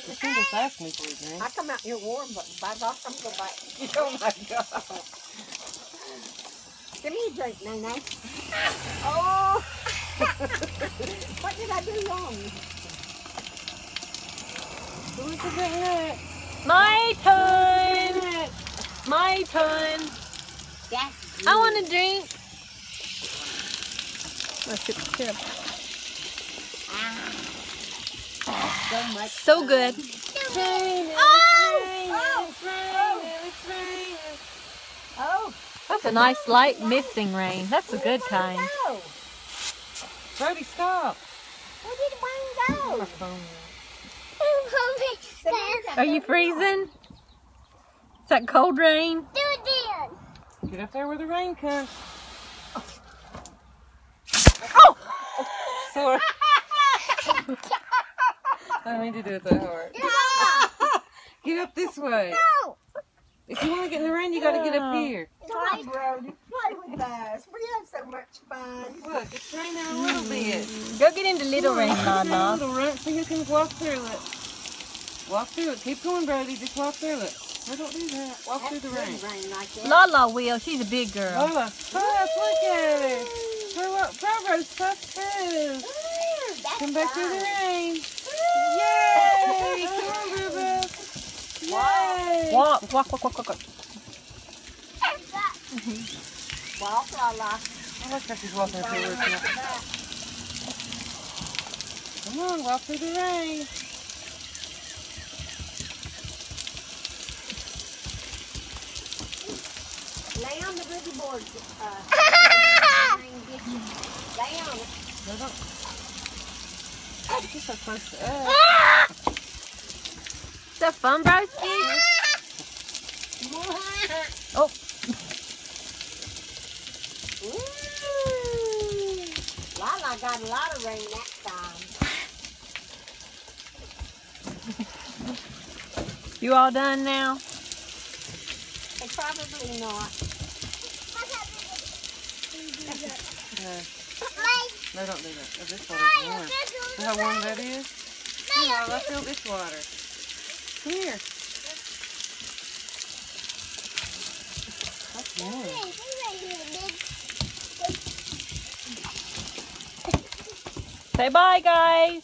You can just ask me for a drink. I come out here warm, but by the time I'm going back. Oh my God. Give me a drink, Nene. Oh. What did I do wrong? Who wants to drink next? My turn. My turn. That's good. I want a drink. Let's get the tip. So much So fun. good. It's raining, it's raining. Oh. That's a nice light misting rain. That's a good kind. Go. Brody, stop. Where did Wayne go? My phone. Are you freezing? Is that cold rain? Get up there where the rain comes. Oh! Sorry. I don't mean to do it that hard. Get up this way. If you want to get in the rain, you got to get up here. Come on, Brody. Play with us. We have so much fun. Look, it's raining a little bit. Go get in the little rain, Get in the Mama. little rain. See who can walk through it. Walk through it. Keep going, Brody. Just walk through it. No, don't do that. Walk through the rain. Like that. Lala will. She's a big girl. Lola, puff, look at her. Provo's puff too. Come back through the rain. Yay! Come on, Provo. Yay! Walk, walk, walk, walk, walk, walk. Walk, Lala. I like how she's walking through it. Come on, walk through the rain. Lay on the boogie board. Lay on it. No, don't. She's so close to us. Is that fun, broski? Oh. Ooh. Lala got a lot of rain that time. You all done now? Probably not. No, don't do that. Oh, this water's warm. See how warm that is? Here, Lola, fill this water. Come here. That's warm. Say bye, guys.